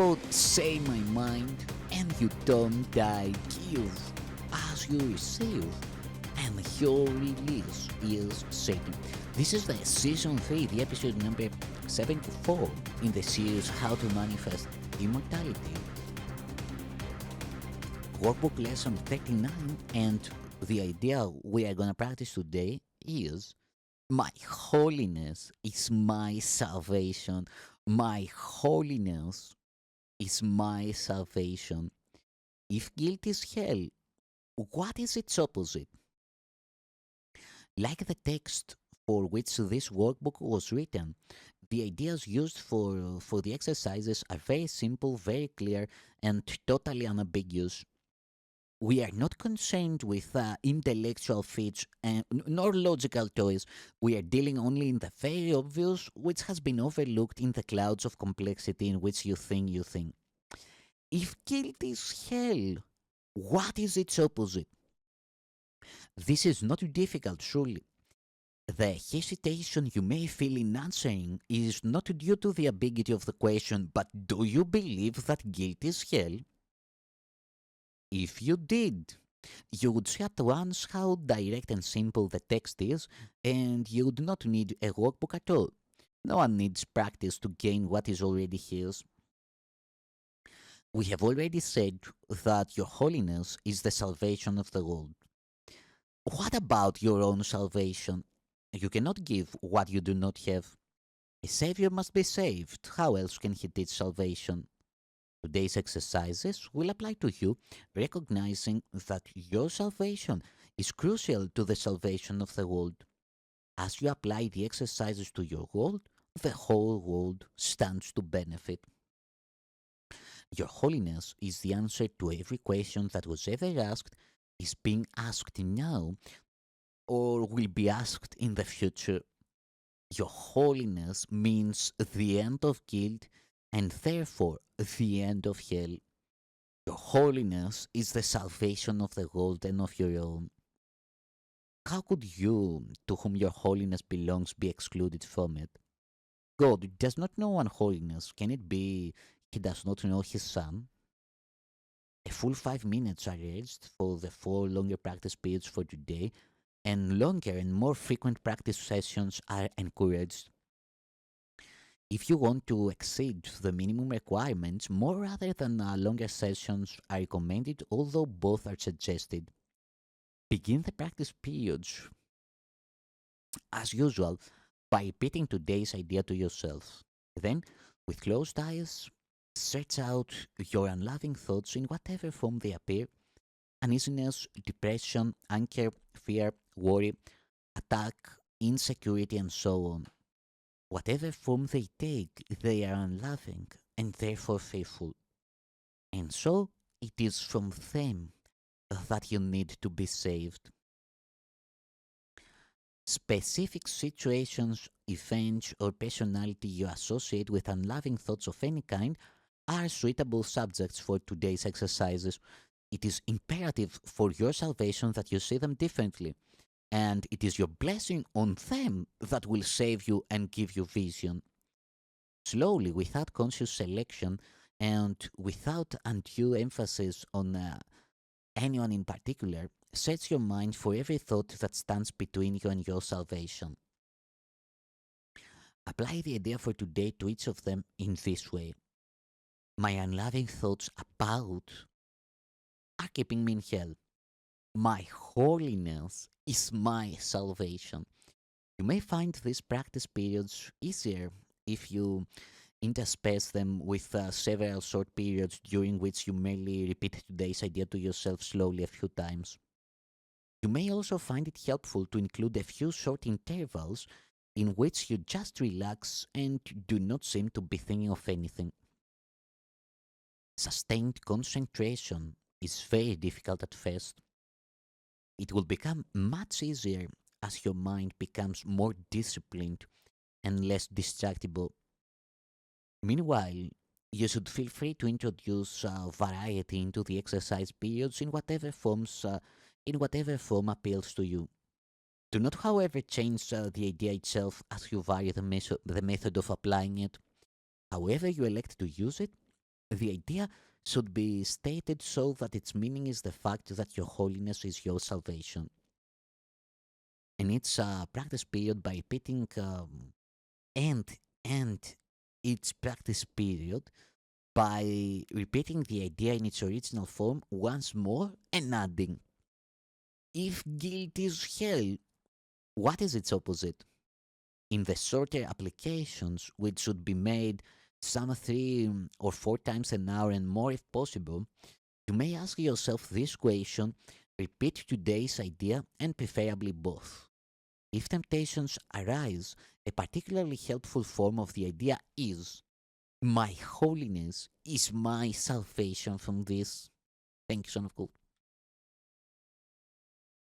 called Say My Mind, and you don't die, give as you receive, and your release is certain. This is the season 3, the episode number 74 in the series How to Manifest Immortality. Workbook Lesson 39, and the idea we are going to practice today is my holiness is my salvation. My holiness is my salvation. If guilt is hell, what is its opposite? Like the text for which this workbook was written, the ideas used for the exercises are very simple, very clear, and totally unambiguous. We are not concerned with intellectual feats nor logical toys. We are dealing only in the very obvious, which has been overlooked in the clouds of complexity in which you think. If guilt is hell, what is its opposite? This is not difficult, surely. The hesitation you may feel in answering is not due to the ambiguity of the question, but do you believe that guilt is hell? If you did, you would see at once how direct and simple the text is, and you would not need a workbook at all. No one needs practice to gain what is already his. We have already said that your holiness is the salvation of the world. What about your own salvation? You cannot give what you do not have. A savior must be saved. How else can he teach salvation? Today's exercises will apply to you, recognizing that your salvation is crucial to the salvation of the world. As you apply the exercises to your world, the whole world stands to benefit. Your holiness is the answer to every question that was ever asked, is being asked now, or will be asked in the future. Your holiness means the end of guilt and therefore the end of hell. Your holiness is the salvation of the world and of your own. How could you, to whom your holiness belongs, be excluded from it? God does not know unholiness. Can it be he does not know his son? A full 5 minutes are urged for the 4 longer practice periods for today, and longer and more frequent practice sessions are encouraged. If you want to exceed the minimum requirements, more rather than longer sessions are recommended, although both are suggested. Begin the practice periods, as usual, by repeating today's idea to yourself. Then, with closed eyes, search out your unloving thoughts in whatever form they appear: uneasiness, depression, anger, fear, worry, attack, insecurity, and so on. Whatever form they take, they are unloving and therefore fearful. And so it is from them that you need to be saved. Specific situations, events, or personality you associate with unloving thoughts of any kind are suitable subjects for today's exercises. It is imperative for your salvation that you see them differently, and it is your blessing on them that will save you and give you vision. Slowly, without conscious selection, and without undue emphasis on anyone in particular, sets your mind for every thought that stands between you and your salvation. Apply the idea for today to each of them in this way. My unloving thoughts about are keeping me in hell. My holiness is my salvation. You may find these practice periods easier if you intersperse them with several short periods during which you merely repeat today's idea to yourself slowly a few times. You may also find it helpful to include a few short intervals in which you just relax and do not seem to be thinking of anything. Sustained concentration is very difficult at first. It will become much easier as your mind becomes more disciplined and less distractible. Meanwhile, you should feel free to introduce variety into the exercise periods in whatever form appeals to you. Do not, however, change the idea itself as you vary the method of applying it. However you elect to use it, The idea should be stated so that its meaning is the fact that your holiness is your salvation. And it's a practice period by repeating and and its practice period by repeating the idea in its original form once more and adding, if guilt is hell, what is its opposite? In the shorter applications, which should be made some 3 or 4 times an hour and more if possible, you may ask yourself this question, repeat today's idea and preferably both. If temptations arise, a particularly helpful form of the idea is, my holiness is my salvation from this. Thank you, son of God.